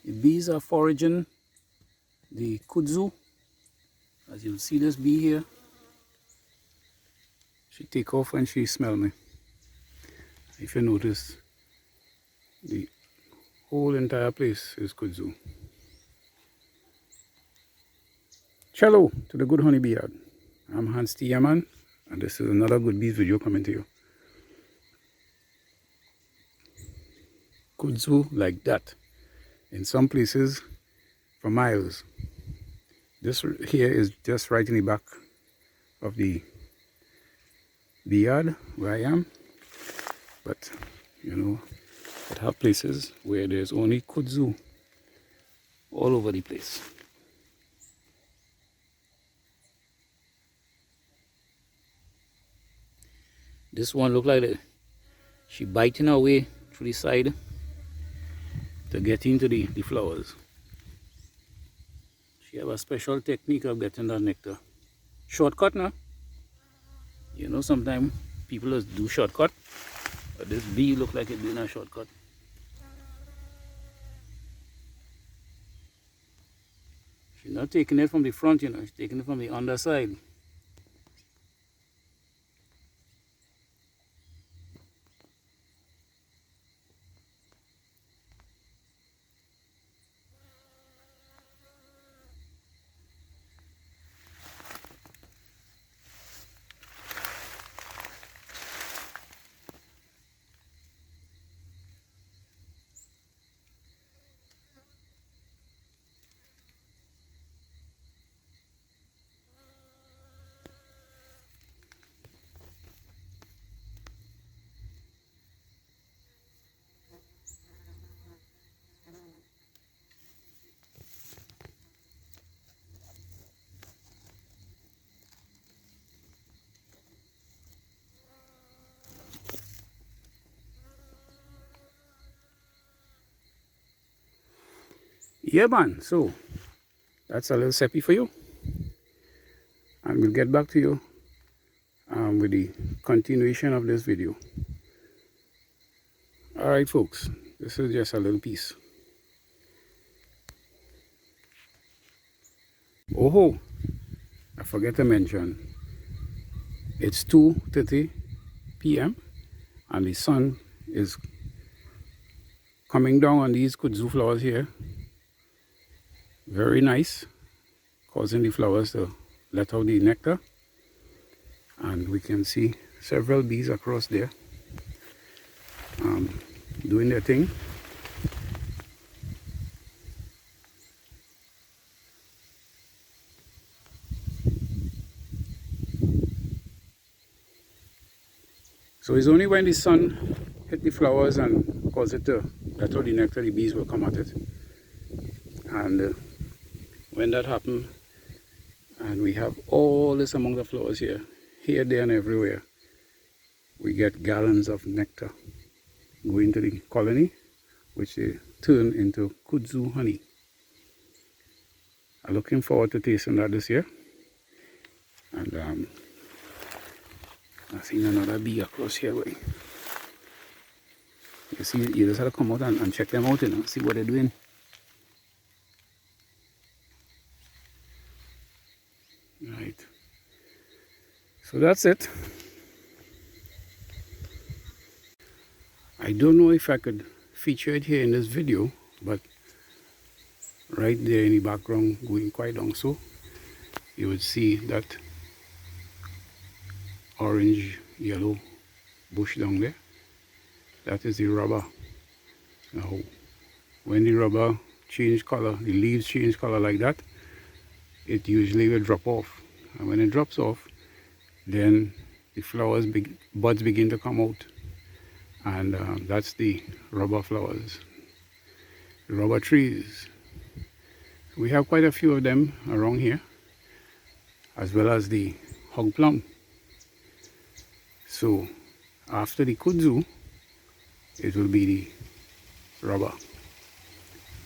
The bees are foraging the kudzu. As you'll see this bee here, she take off when she smell me. If you notice, the whole entire place is kudzu. Hello to the Good Honey Bee Yard. I'm H.T.Y man, and this is another Good Bees video coming to you. Kudzu like that in some places for miles. This here is just right in the back of the bee yard where I am, but you know, it have places where there's only kudzu all over the place. This one look like she biting her way through the side to get into the flowers. She have a special technique of getting that nectar. Shortcut now. You know, sometimes people just do shortcut, but this bee look like it's doing a shortcut. She's not taking it from the front, you know, she's taking it from the underside. Yeah man, so that's a little recipe for you, and we'll get back to you with the continuation of this video. Alright folks, this is just a little piece. Oh, I forget to mention, it's 2:30 p.m. and the sun is coming down on these kudzu flowers here. Very nice, causing the flowers to let out the nectar, and we can see several bees across there doing their thing. So it's only when the sun hit the flowers and cause it to let out the nectar, the bees will come at it. And when that happens, and we have all this among the flowers here, there and everywhere, we get gallons of nectar going to the colony, which they turn into kudzu honey. I'm looking forward to tasting that this year. And I've seen another bee across here. You see, you just have to come out and check them out, you know, see what they're doing. Right, so that's it. I don't know if I could feature it here in this video, but right there in the background, going quite down, so you would see that orange yellow bush down there. That is the rubber. Now when the rubber change color, the leaves change color like that, it usually will drop off, and when it drops off, then the flowers, buds begin to come out, and that's the rubber flowers, the rubber trees. We have quite a few of them around here, as well as the hog plum. So after the kudzu, it will be the rubber.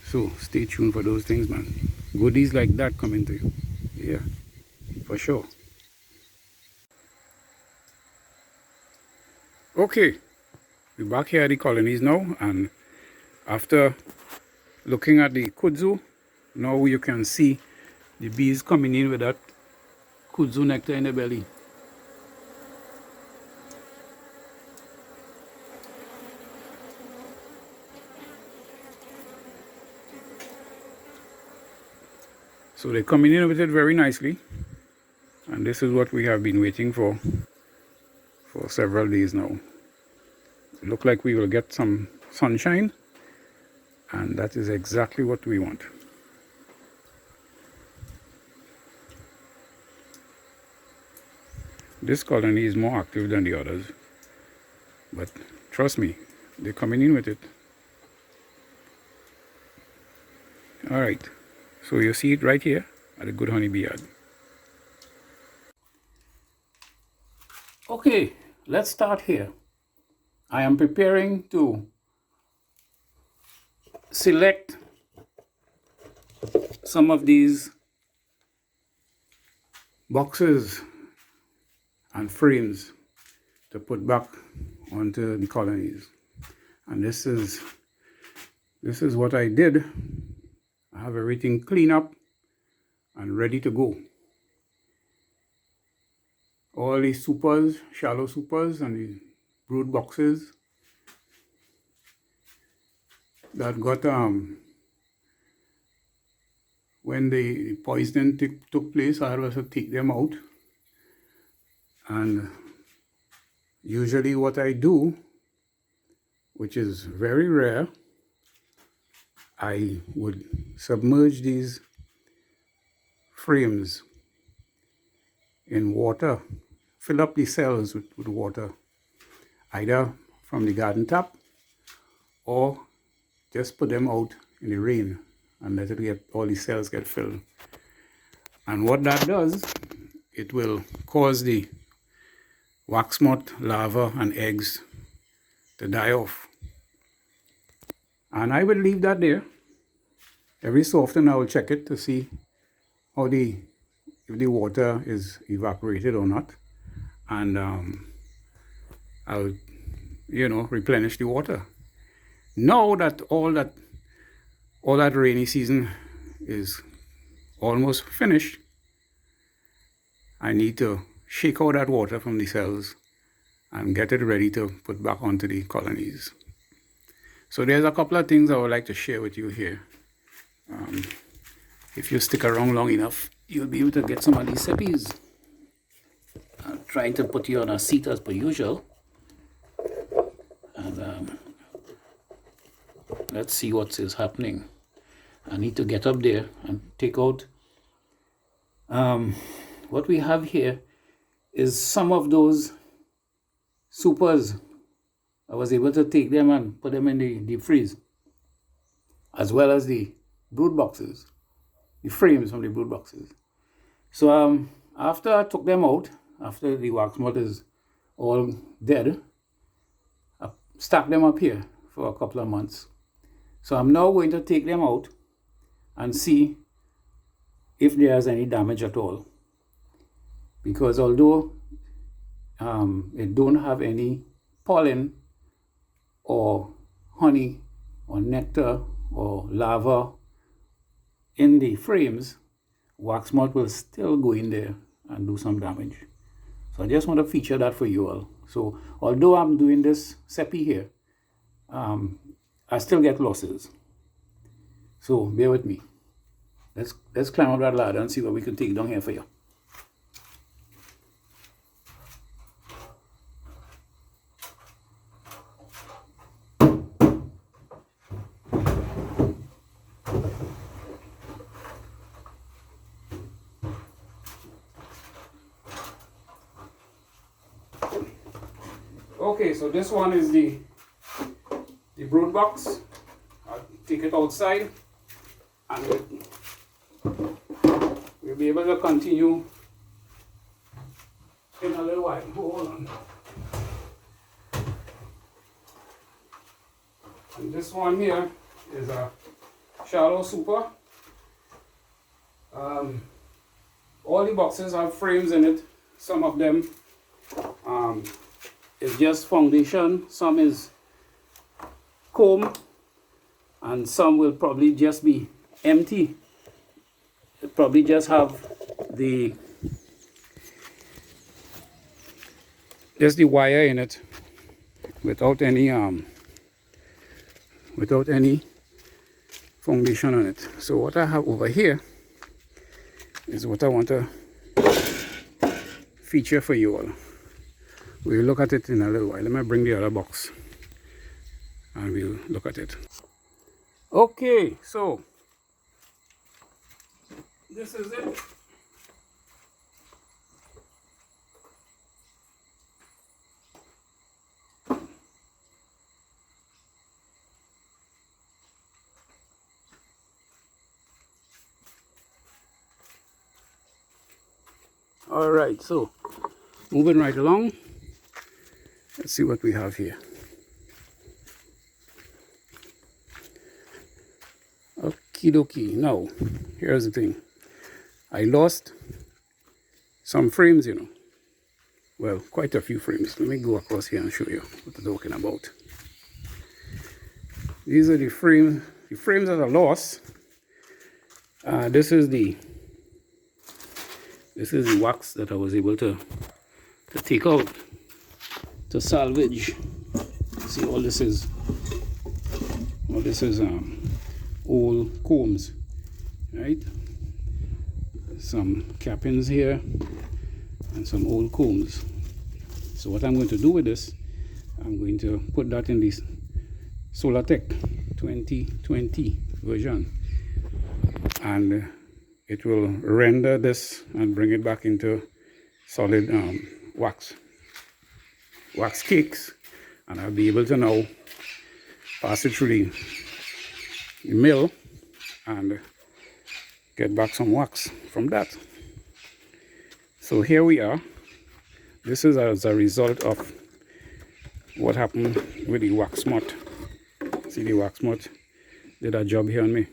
So stay tuned for those things, man. Goodies like that coming to you. Yeah, for sure. Okay, we're back here at the colonies now, and after looking at the kudzu, now you can see the bees coming in with that kudzu nectar in the belly. So they're coming in with it very nicely, and this is what we have been waiting for several days now. It looks like we will get some sunshine, and that is exactly what we want. This colony is more active than the others, but trust me, they're coming in with it. Alright, so you see it right here at the Good Honeybee Yard. Okay, let's start here. I am preparing to select some of these boxes and frames to put back onto the colonies. And this is what I did. I have everything clean up and ready to go. All the supers, shallow supers, and the brood boxes that got when the poisoning took place, I had to take them out. And usually what I do, which is very rare, I would submerge these frames in water, fill up the cells with water, either from the garden tap or just put them out in the rain and let it get, all the cells get filled. And what that does, it will cause the wax moth, larvae, and eggs to die off. And I will leave that there. Every so often I will check it to see how if the water is evaporated or not, and I'll replenish the water. Now that all that rainy season is almost finished, I need to shake out that water from the cells and get it ready to put back onto the colonies. So there's a couple of things I would like to share with you here. If you stick around long enough, you'll be able to get some of these seppies. I'm trying to put you on a seat as per usual. And let's see what is happening. I need to get up there and take out. What we have here is some of those supers. I was able to take them and put them in the deep freeze, as well as the brood boxes, the frames from the brood boxes. So after I took them out, after the wax moth is all dead, I stacked them up here for a couple of months. So I'm now going to take them out and see if there's any damage at all. Because although it don't have any pollen or honey or nectar or larva in the frames, wax moth will still go in there and do some damage. So I just want to feature that for you all. So although I'm doing this seppi here, I still get losses. So bear with me. Let's climb up that ladder and see what we can take down here for you. Okay, so this one is the brood box. I'll take it outside and we'll be able to continue in a little while. Hold on. And this one here is a shallow super. All the boxes have frames in it. Some of them is just foundation, some is comb, and some will probably just be empty. It'll probably just have the wire in it without any foundation on it. So what I have over here is what I want to feature for you all. We'll look at it in a little while. Let me bring the other box and we'll look at it. Okay, so this is it. All right, so moving right along, let's see what we have here. Okie dokie. Now, here's the thing. I lost some frames, you know. Well, quite a few frames. Let me go across here and show you what I'm talking about. These are the frames that I lost. This is the wax that I was able to take out, to salvage. See, all this is old combs, right? Some cappings here and some old combs. So what I'm going to do with this, I'm going to put that in this Solartech 2020 version, and it will render this and bring it back into solid wax cakes, and I'll be able to now pass it through the mill and get back some wax from that. So here we are. This is as a result of what happened with the wax moth. See, the wax moth did a job here on me,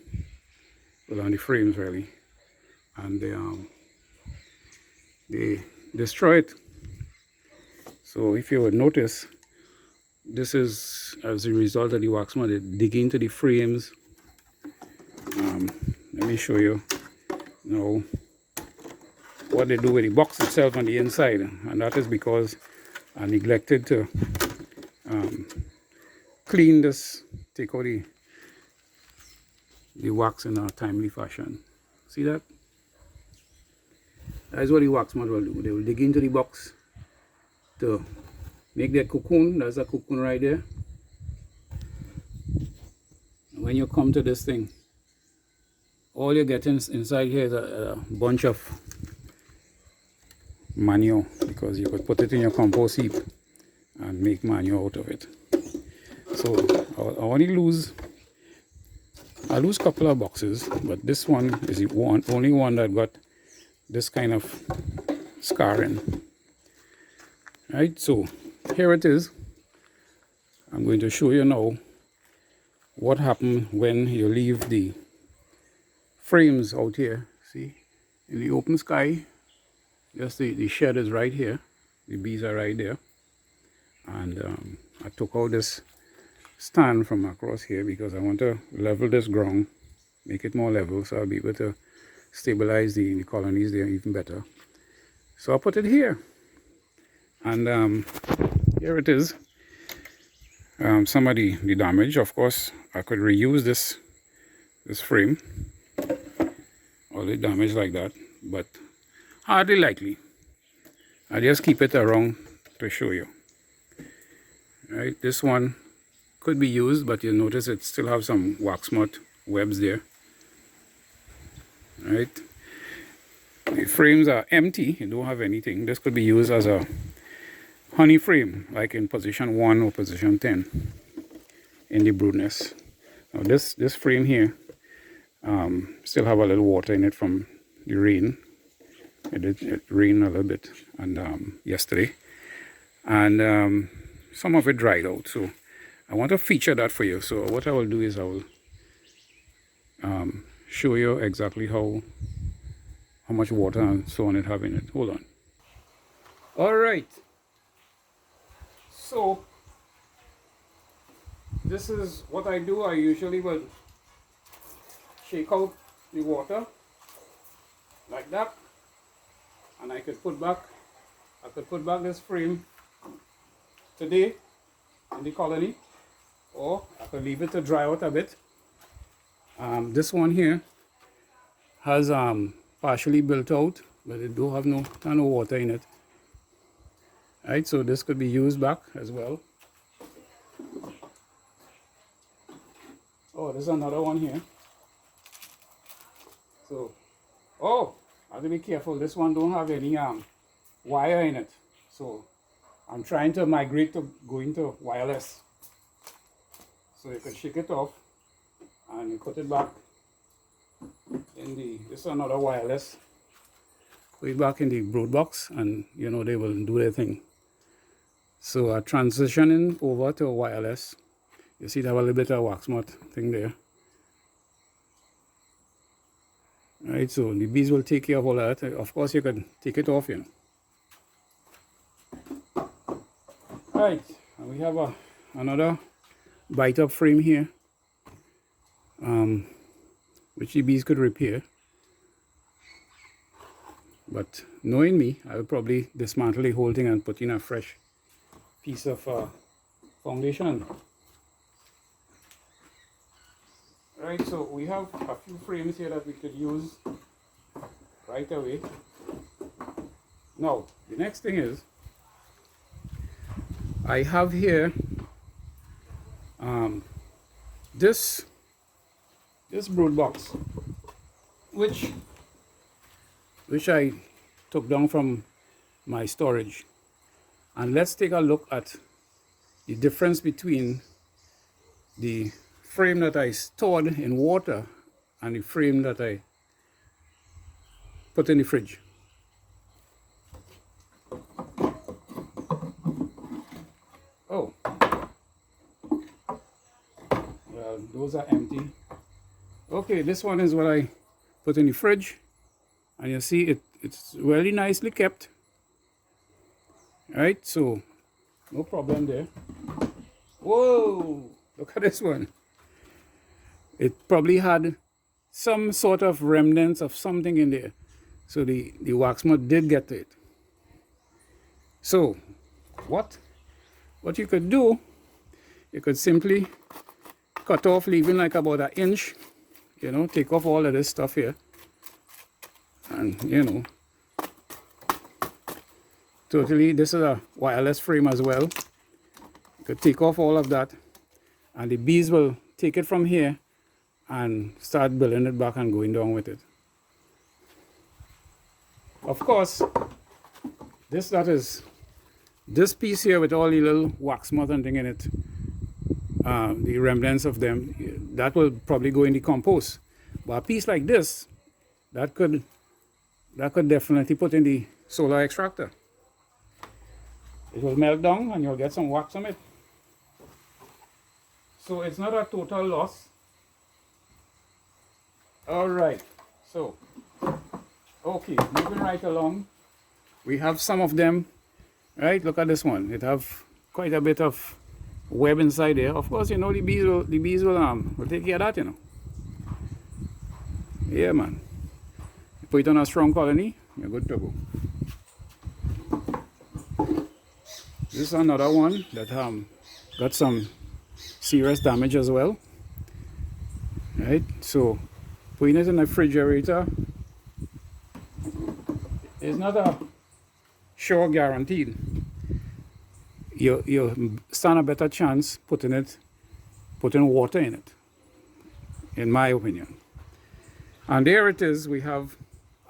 well, on the frames really, and they destroy it. So if you would notice, this is as a result of the wax moth. They dig into the frames. Let me show you now what they do with the box itself on the inside, and that is because I neglected to clean this, take out the wax in a timely fashion. See that? That is what the wax moth will do. They will dig into the box to make their cocoon. There's a cocoon right there. When you come to this thing, all you get inside here is a bunch of manure, because you could put it in your compost heap and make manure out of it. So I only lose a couple of boxes, but this one is the only one that got this kind of scarring. Right, so here it is. I'm going to show you now what happened when you leave the frames out here. See, in the open sky, just the shed is right here, the bees are right there, and I took out this stand from across here because I want to level this ground, make it more level, so I'll be able to stabilize the colonies there even better. So I put it here, and here it is. Some of the damage, of course, I could reuse this frame, all the damage like that, but hardly likely. I just keep it around to show you. Right, this one could be used, but you'll notice it still have some wax moth webs there. Right, the frames are empty, you don't have anything. This could be used as a honey frame, like in position 1 or position 10 in the brood nest. Now this frame here still have a little water in it from the rain. It rained a little bit and yesterday, and some of it dried out, so I want to feature that for you. So what I will do is I will show you exactly how much water and so on it have in it. Hold on. All right, so this is what I do. I usually will shake out the water like that, and I could put back this frame today in the colony, or I could leave it to dry out a bit. This one here has partially built out, but it do have no water in it. Right, so this could be used back as well. Oh, there's another one here. So, oh, I have to be careful. This one don't have any wire in it. So I'm trying to migrate to going to wireless. So you can shake it off and you put it back in the, this is another wireless. Put it back in the brood box, and you know they will do their thing. So transitioning over to wireless. You see, they have a little bit of wax moth thing there. Right, so the bees will take care of all that. Of course, you can take it off, you know. Right, and we have another bite up frame here, which the bees could repair. But knowing me, I would probably dismantle the whole thing and put in a fresh piece of foundation. Right, so we have a few frames here that we could use right away. Now, the next thing is, I have here this brood box, which I took down from my storage. And let's take a look at the difference between the frame that I stored in water and the frame that I put in the fridge. Oh, well, those are empty. Okay, this one is what I put in the fridge, and you see it's really nicely kept. Right, so no problem there. Whoa, look at this one. It probably had some sort of remnants of something in there, so the wax moth did get to it. So what you could do, you could simply cut off, leaving like about an inch, you know, take off all of this stuff here, and you know, totally, this is a wireless frame as well. You could take off all of that, and the bees will take it from here and start building it back and going down with it. Of course, this piece here with all the little wax moth and thing in it, the remnants of them, that will probably go in the compost. But a piece like this, that could definitely put in the solar extractor. It will melt down and you'll get some wax from it. So it's not a total loss. Alright, so, okay, moving right along. We have some of them, right? Look at this one. It have quite a bit of web inside there. Of course, you know, the bees will take care of that, you know. Yeah, man. You put it on a strong colony, you're good to go. This is another one that got some serious damage as well. Right, so putting it in the refrigerator is not a sure guaranteed. You stand a better chance putting water in it, in my opinion. And there it is. We have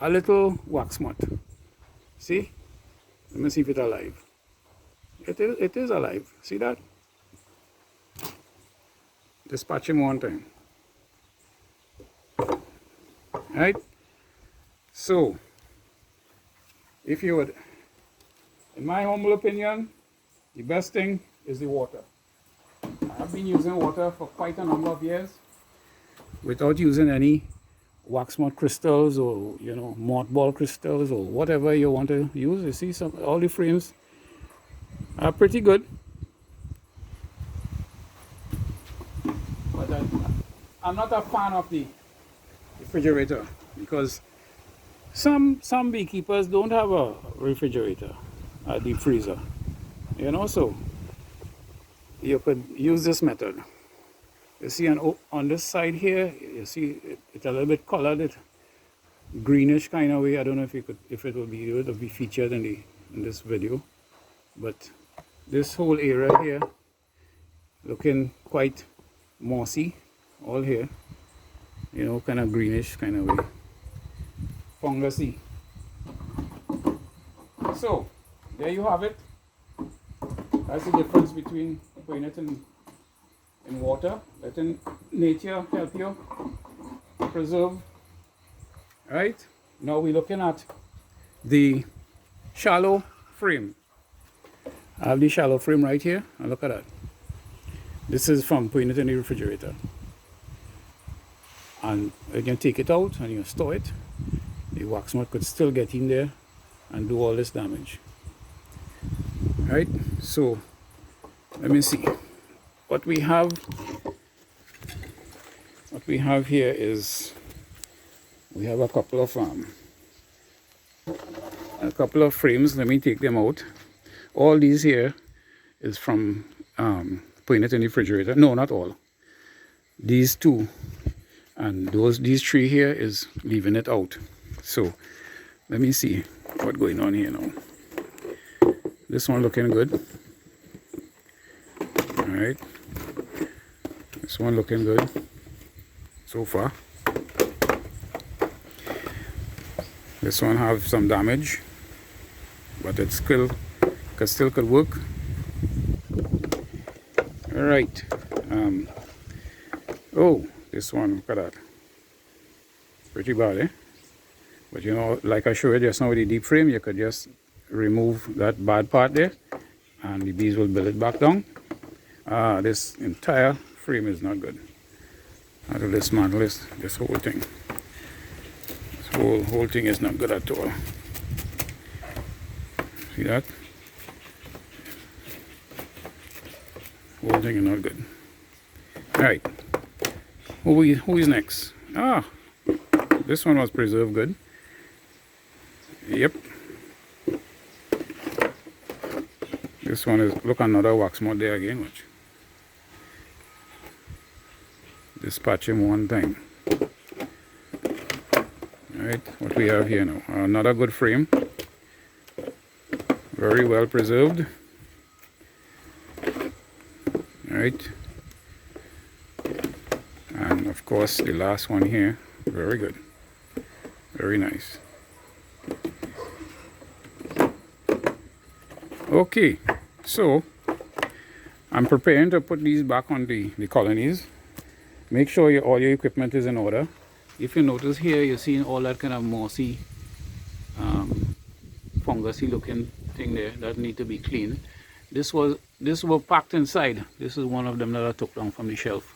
a little wax moth. See? Let me see if it's alive. It is alive. See that? Dispatch him one time. Right? So, if you would, in my humble opinion, the best thing is the water. I have been using water for quite a number of years without using any wax moth crystals or, you know, mothball crystals or whatever you want to use. You see, all the frames are pretty good. that I'm not a fan of the refrigerator, because some beekeepers don't have a refrigerator, a deep freezer, you know. So you could use this method. You see on this side here, you see it's a little bit colored, it greenish kind of way. I don't know if it will be able to be featured in this video, but this whole area here looking quite mossy, all here, you know, kind of greenish kind of way, fungusy. So there you have it. That's the difference between putting it in water, letting nature help you preserve. Right, now we're looking at the shallow frame. I have the shallow frame right here, and look at that. This is from putting it in the refrigerator, and you can take it out and you store it. The wax moth could still get in there and do all this damage. Right, so let me see what we have. What we have here is we have a couple of frames. Let me take them out. All these here is from putting it in the refrigerator. No, not all. These two and these three here is leaving it out. So let me see what's going on here now. This one looking good. All right. This one looking good so far. This one have some damage, but it still could work. All right. Oh, this one, look at that. Pretty bad, eh? But you know, like I showed you just now with the deep frame, you could just remove that bad part there, and the bees will build it back down. This entire frame is not good. I have to dismantle this whole thing. This whole thing is not good at all. See that? Whole thing is not good. All right. Who is next? This one was preserved good. Yep. This one is, look, another wax moth there again. Watch. Dispatch him one time. Alright, what we have here now. Another good frame. Very well preserved. Alright. And of course the last one here. Very good. Very nice. Okay, so I'm preparing to put these back on the colonies. Make sure all your equipment is in order. If you notice here, you're seeing all that kind of mossy, fungusy looking thing there that need to be cleaned. This was packed inside. This is one of them that I took down from the shelf.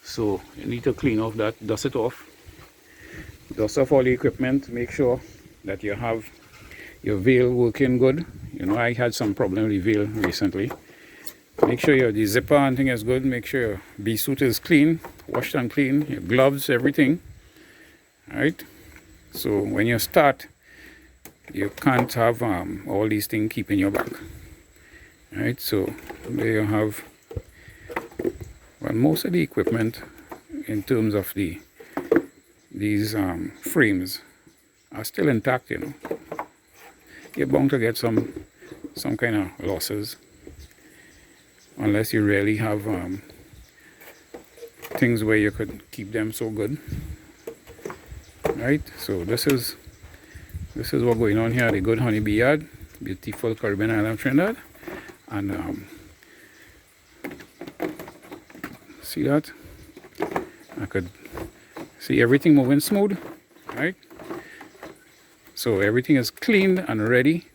So you need to clean off that, dust it off. Dust off all the equipment. Make sure that you have your veil working good. You know, I had some problem with the veil recently. Make sure the zipper and thing is good. Make sure your bee suit is clean, washed and clean, your gloves, everything. Alright. So when you start, you can't have all these things keeping your back. Alright, so there you have most of the equipment in terms of these frames are still intact, you know. You're bound to get some kind of losses unless you really have things where you could keep them so good. Right, so this is what's going on here. The good honeybee yard, beautiful Caribbean island Trinidad, and see that I could see everything moving smooth. Right, so everything is cleaned and ready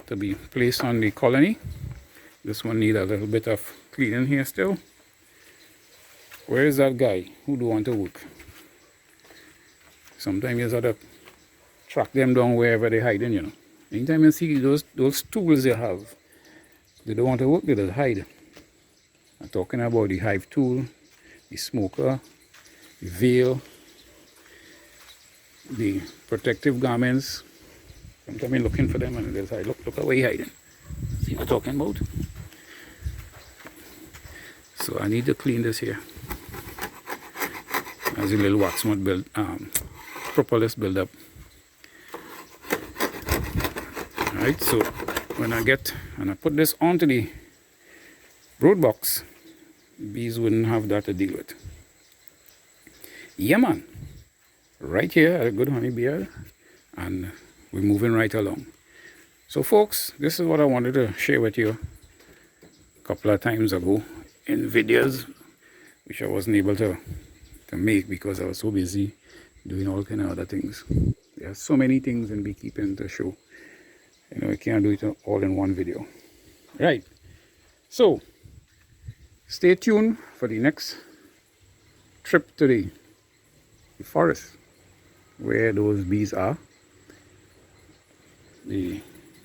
to be placed on the colony. This one needs a little bit of cleaning here still. Where is that guy who do want to work? Sometimes you have to track them down wherever they're hiding, you know. Anytime you see those tools they have, they don't want to work, they just hide. I'm talking about the hive tool, the smoker, the veil, the protective garments. I'm coming looking for them, and there's look away hiding. See what I'm talking about? So I need to clean this here. As a little wax mud build, propolis build up. Alright, so when I put this onto the brood box, bees wouldn't have that to deal with. Yeah, man. Right here at a good honey beard, and we're moving right along. So folks, this is what I wanted to share with you a couple of times ago in videos, which I wasn't able to make because I was so busy doing all kind of other things. There are so many things in beekeeping to show. You know, I can't do it all in one video. Right. So, stay tuned for the next trip to the forest where those bees are. The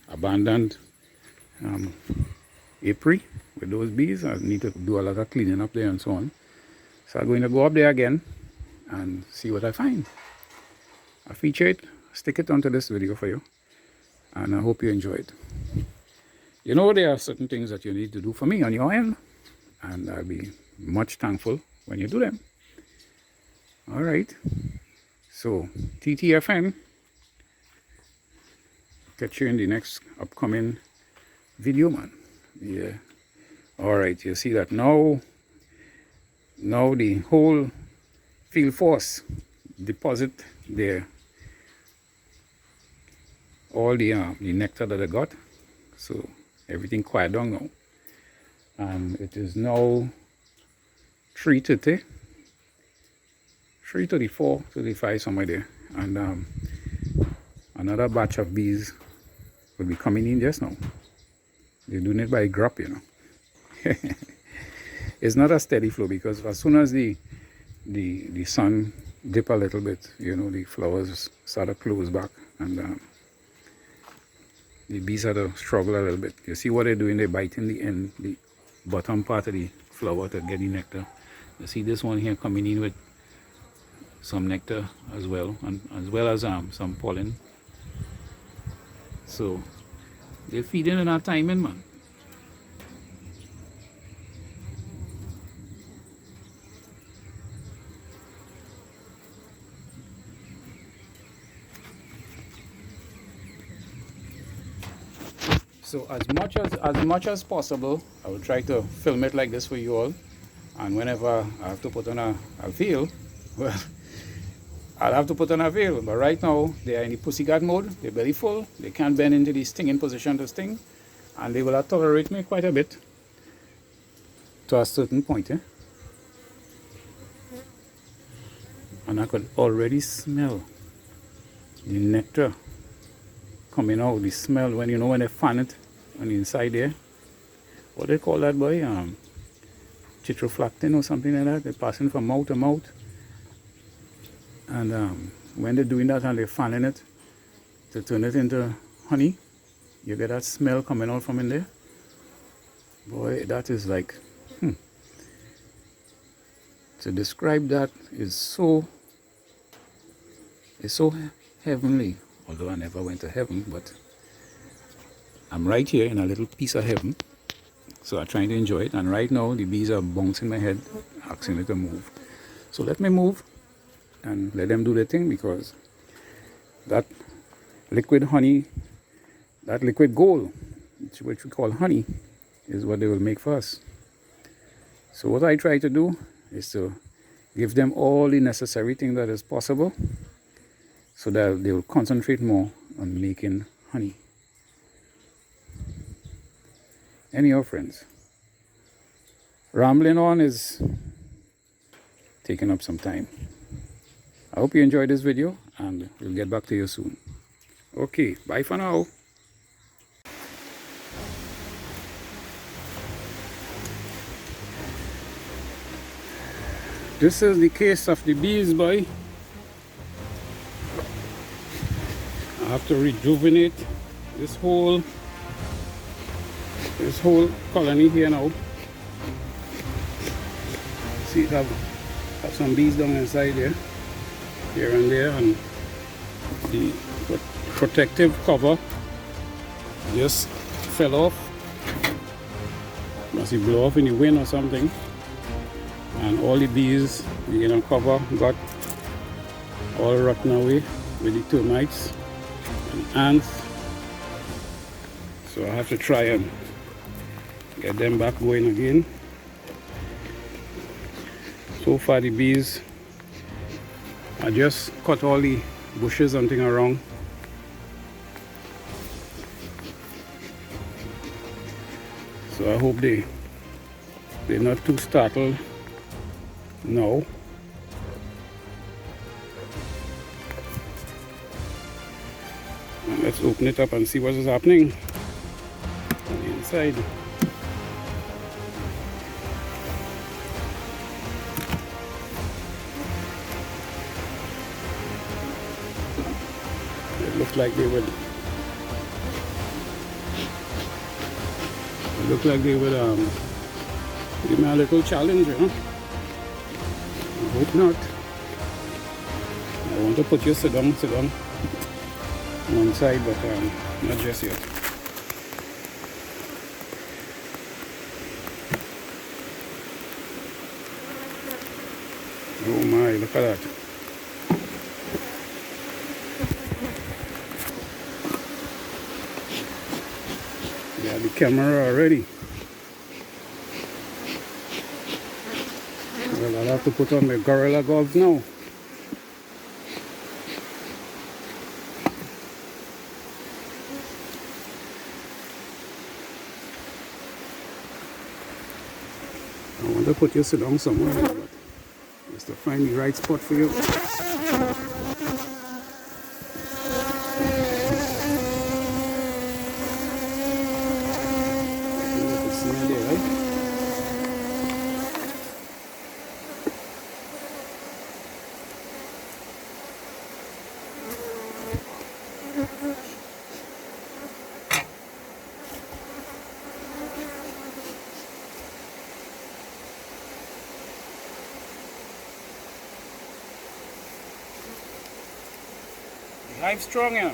abandoned apiary with those bees. I need to do a lot of cleaning up there and so on. So I'm going to go up there again and see what I find. I'll feature it, stick it onto this video for you, and I hope you enjoy it. You know, there are certain things that you need to do for me on your end, and I'll be much thankful when you do them. Alright, so TTFN, catch you in the next upcoming video, man. Yeah. Alright, you see that now the whole field force deposit there all the nectar that I got. So everything quiet down now, and it is now 3:30, 3:34, 35, somewhere there, and another batch of bees will be coming in just now. They're doing it by drop, you know. It's not a steady flow, because as soon as the sun dip a little bit, you know, the flowers start to close back, and the bees have to struggle a little bit. You see what they're doing? They're biting the end, the bottom part of the flower to get the nectar. You see this one here coming in with some nectar as well, and as well as some pollen. So they're feeding in our timing, man. So as much as possible, I will try to film it like this for you all. And whenever I have to put on a veil, well, I'll have to put on a veil. But right now, they are in the pussycat mode. They're very full. They can't bend into the stinging position to sting. And they will tolerate me quite a bit to a certain point. And I could already smell the nectar coming out. The smell when, you know, when they fan it on the inside there. What they call that, boy? Citroflactin or something like that. They're passing from mouth to mouth. And when they're doing that and they're fanning it to turn it into honey, you get that smell coming out from in there. Boy, that is like, to describe that is so heavenly. Although I never went to heaven, but I'm right here in a little piece of heaven. So I'm trying to enjoy it. And right now the bees are bouncing my head, asking me to move. So let me move and let them do their thing, because that liquid honey, that liquid gold, which we call honey, is what they will make for us. So what I try to do is to give them all the necessary thing that is possible, so that they will concentrate more on making honey. Anyhow, friends, rambling on is taking up some time. I hope you enjoyed this video, and we'll get back to you soon. Okay, bye for now. This is the case of the bees, boy. I have to rejuvenate this whole colony here now. See, it have Have some bees down inside there, here and there, and the protective cover just fell off. Must be blow off in the wind or something, and all the bees, the inner cover got all rotten away with the termites and ants. So I have to try and get them back going again. So far the bees, I just cut all the bushes and thing around. So I hope they're not too startled now. And let's open it up and see what is happening on the inside. It looked like they would give me a little challenge, you know. I hope not. I want to put you sit down one side, but not just yet. Oh my, look at that. Yeah, the camera already. Well, I'll have to put on my gorilla gloves now. I want to put you sit down somewhere, but just to find the right spot for you. Hive strong, yeah.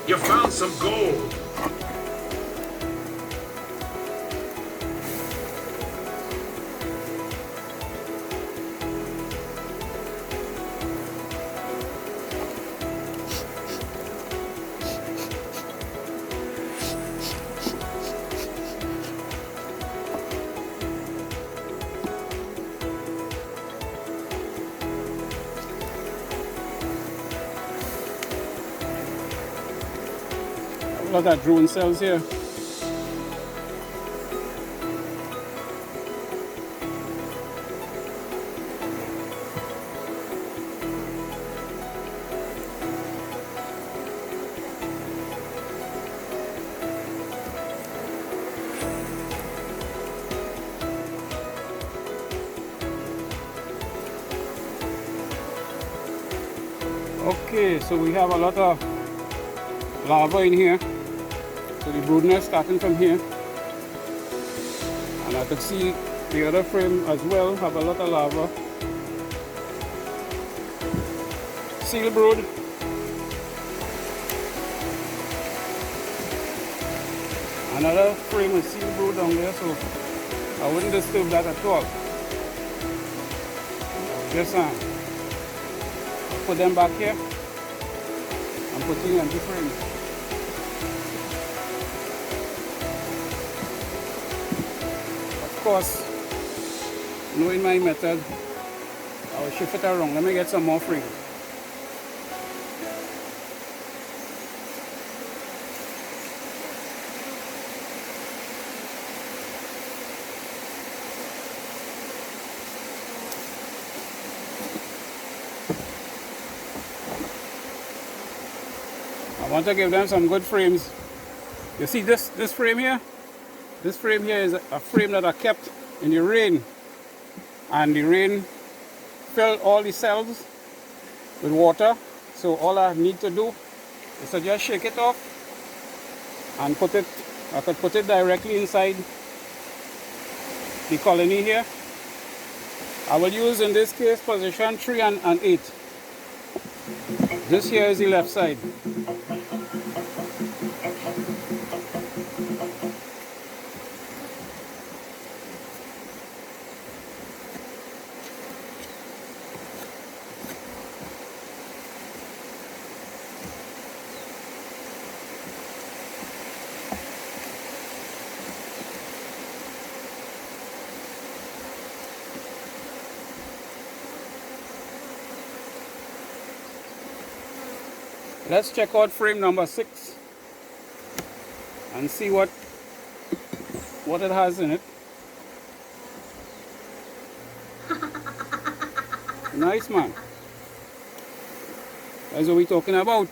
You found some gold. Look at that drone cells here. Okay, so we have a lot of larvae in here. So the brood nest starting from here. And I could see the other frame as well have a lot of larvae. Seal brood. Another frame with seal brood down there, so I wouldn't disturb that at all. Just put them back here. I'm putting empty frames. Of course, knowing my method, I will shift it around. Let me get some more frames. I want to give them some good frames. You see this frame here? This frame here is a frame that I kept in the rain. And the rain filled all the cells with water. So all I need to do is to just shake it off and put it, I could put it directly inside the colony here. I will use in this case position 3 and 8. This here is the left side. Let's check out frame number 6 and see what it has in it. Nice, man. That's what we're talking about.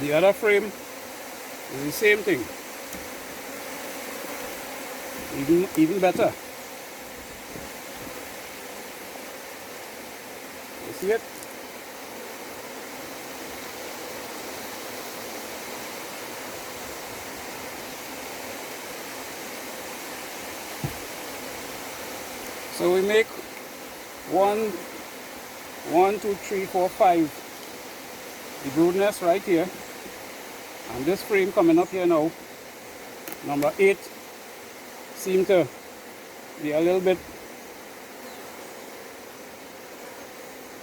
The other frame is the same thing. Even better. You see it? So we make 1, 2, 3, 4, 5. The brood nest right here. And this frame coming up here now, number 8, seem to be a little bit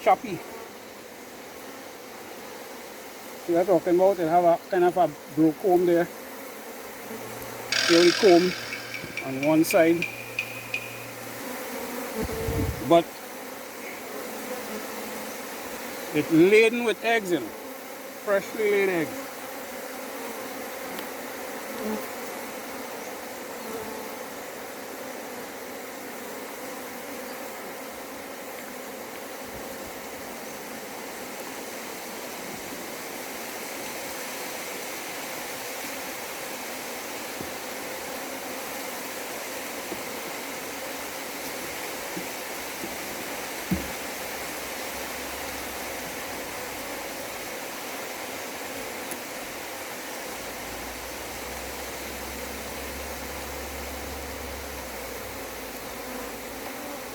choppy. See what I'm talking about? It have a kind of a broke comb there. Really comb on one side. But it's laden with eggs in it. Freshly laid eggs.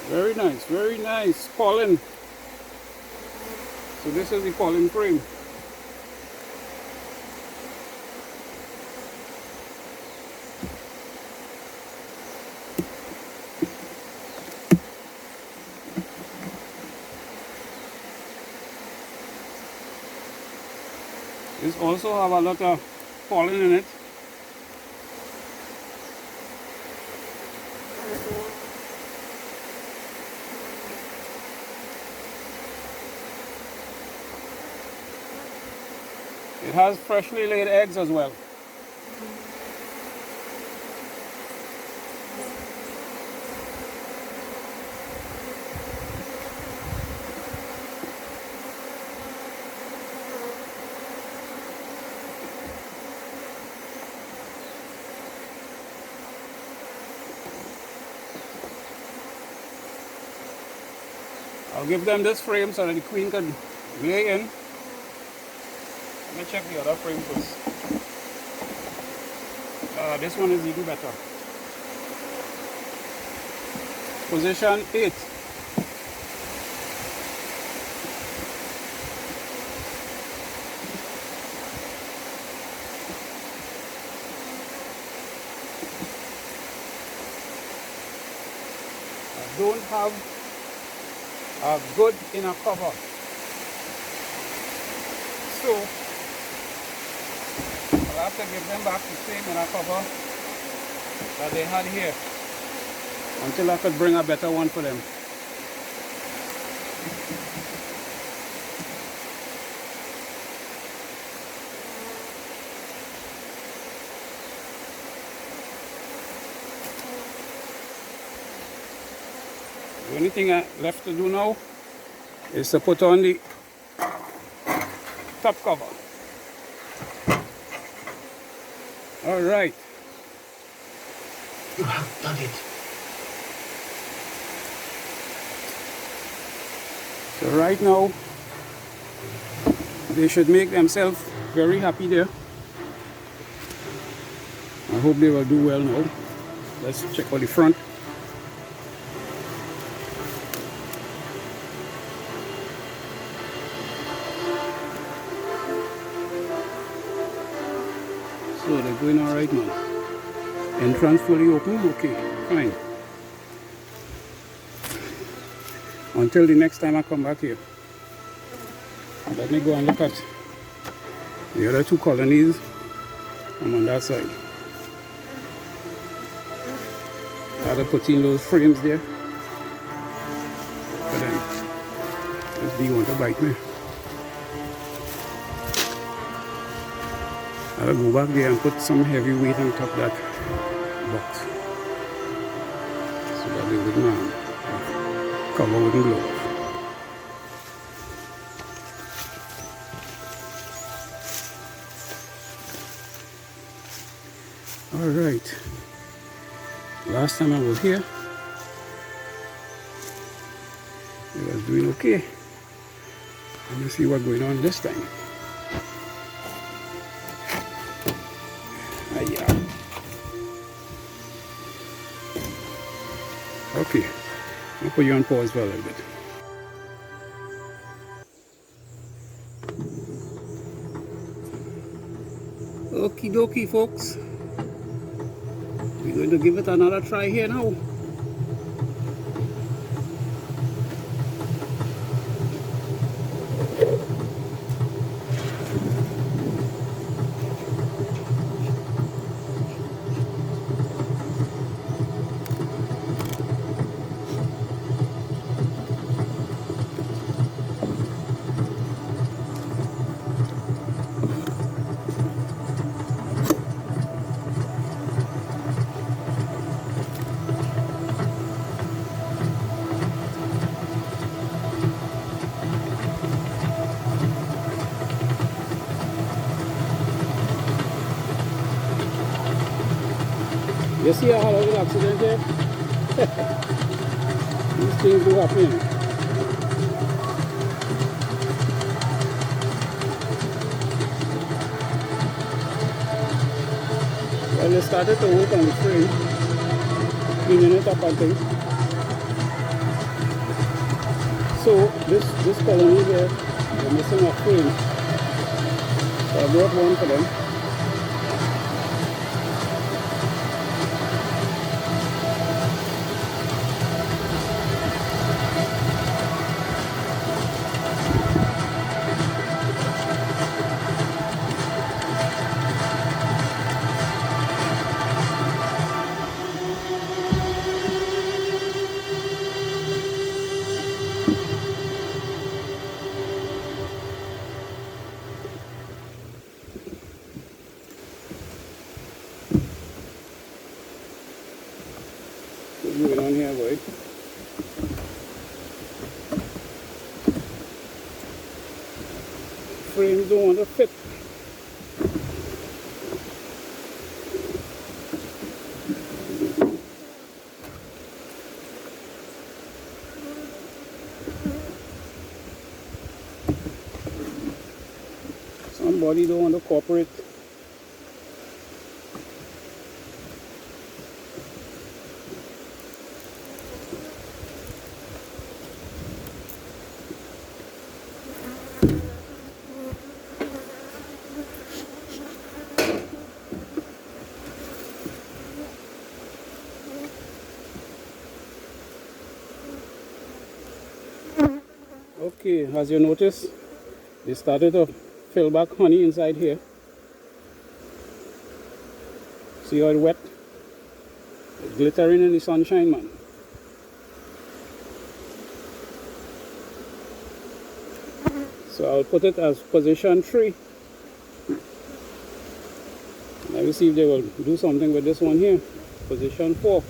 Very nice, very nice. Pollen. So this is the pollen frame. This also have a lot of pollen in it. It has freshly laid eggs as well. I'll give them this frame so that the queen can lay in. Let me check the other frame first. This one is even better. Position 8. I don't have a good inner cover, so I'll have to give them back the same inner cover that they had here until I could bring a better one for them. The only thing I left to do now is to put on the top cover. All right. You have done it. So right now, they should make themselves very happy there. I hope they will do well now. Let's check out the front. So they're going all right now. Entrance fully open. Okay, fine. Until the next time I come back here. Let me go and look at the other two colonies. I'm on that side. I had to put in those frames there. But then, this bee want to bite me. I'll go back there and put some heavy weight on top of that box so that they wouldn't cover wouldn't blow off. Alright, last time I was here it was doing okay. Let me see what's going on this time. Okay, I'll put you on pause for a little bit. Okie dokie, folks. We're going to give it another try here now. You see how a little accident here? These things do happen. Well, they started to work on the frame, cleaning it up and things. So this colony here, they're missing a frame. So I brought one for them. What's going on here, boy? Frames don't want to fit. Somebody don't want to cooperate. Okay, as you notice, they started to fill back honey inside here. See how it wet? It's glittering in the sunshine, man. So I'll put it as position 3. Let me see if they will do something with this one here. Position 4.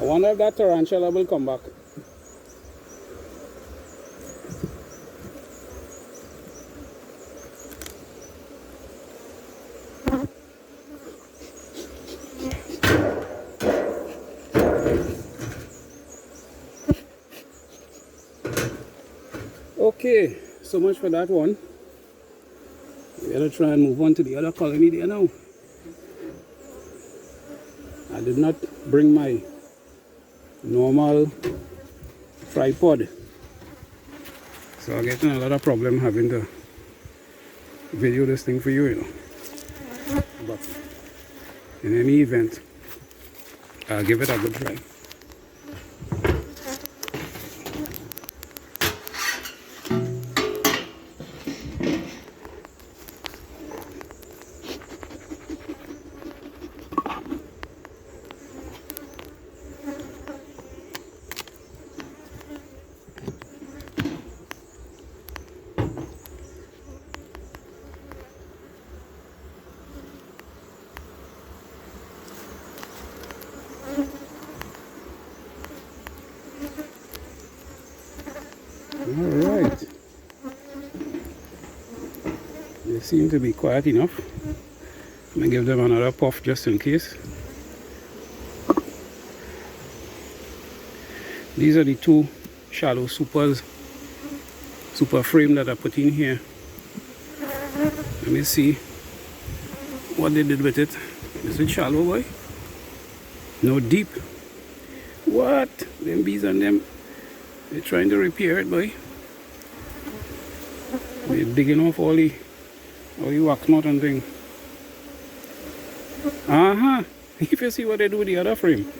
I wonder if that tarantula will come back. Okay, so much for that one. We gotta try and move on to the other colony there now. I did not bring my normal tripod, so I'm getting a lot of problem having to video this thing for you, you know. But in any event, I'll give it a good try. Alright, they seem to be quiet enough. I'm going to give them another puff just in case. These are the 2 shallow super frame that I put in here. Let me see what they did with it. Is it shallow, boy? No deep. What? Them bees and them, they're trying to repair it, boy. They're digging off all the wax nut and thing. If you see what they do with the other frame.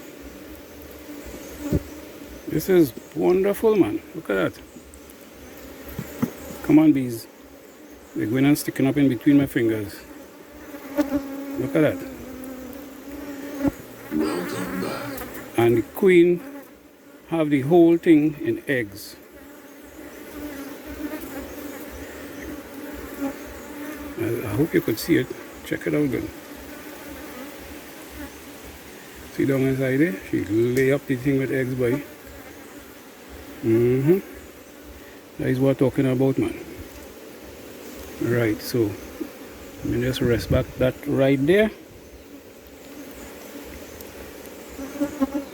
This is wonderful, man. Look at that. Come on, bees. They're going and sticking up in between my fingers. Look at that. And the queen have the whole thing in eggs. I hope you could see it. Check it out good. See down inside there? She lay up the thing with eggs, boy. That is what I'm talking about, man. Right, so let me just rest back that right there.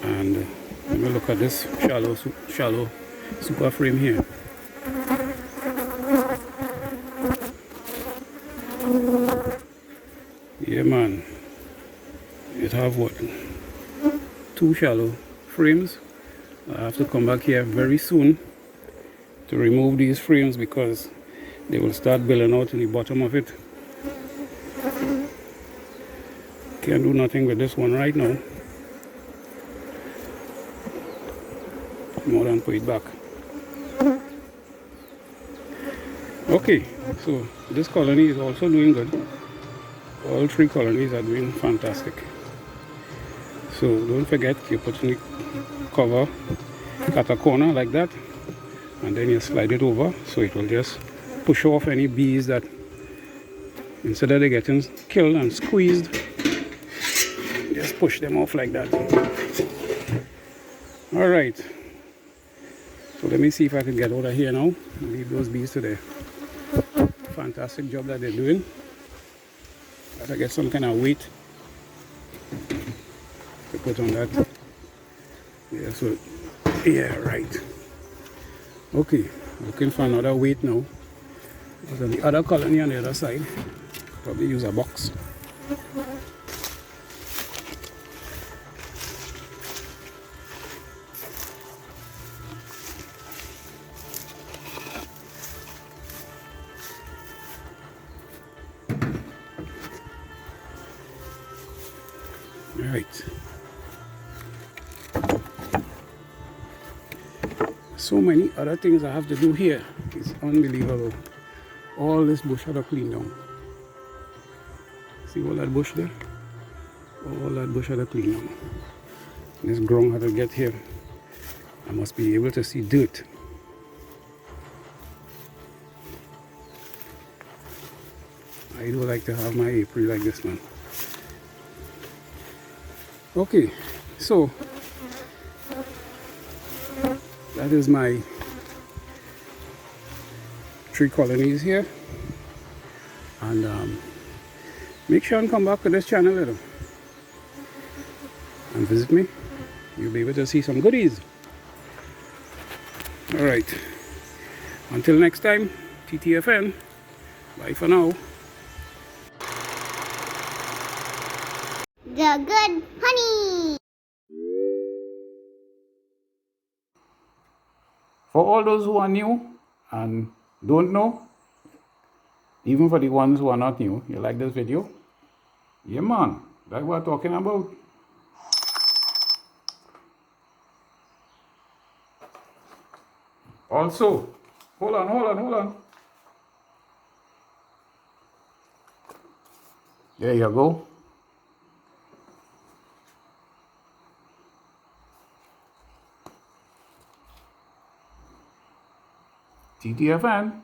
And let me look at this shallow super frame here. Yeah, man. It have what? 2 shallow frames. I have to come back here very soon to remove these frames because they will start building out in the bottom of it. Can't do nothing with this one right now. More than put it back. Okay, so this colony is also doing good. All 3 colonies are doing fantastic. So don't forget, you put in the cover at a corner like that, and then you slide it over so it will just push off any bees that, instead of they getting killed and squeezed, just push them off like that. Alright, So let me see if I can get out of here now and leave those bees to their fantastic job that they're doing. Gotta get some kind of weight to put on that. Yeah, so, yeah, right. Okay, looking for another weight now. Because on the other colony on the other side, probably use a box. Right. So many other things I have to do here. It's unbelievable. All this bush had to clean down. See all that bush there? All that bush had to clean down. This ground had to get here. I must be able to see dirt. I do like to have my apiary like this, man. Okay, so that is my 3 colonies here. And make sure and come back to this channel little and visit me. You'll be able to see some goodies. Alright, until next time, TTFN. Bye for now. The good honey. For all those who are new and don't know, even for the ones who are not new, you like this video? Yeah man, that's what we're talking about. Also, hold on. There you go. TTFN.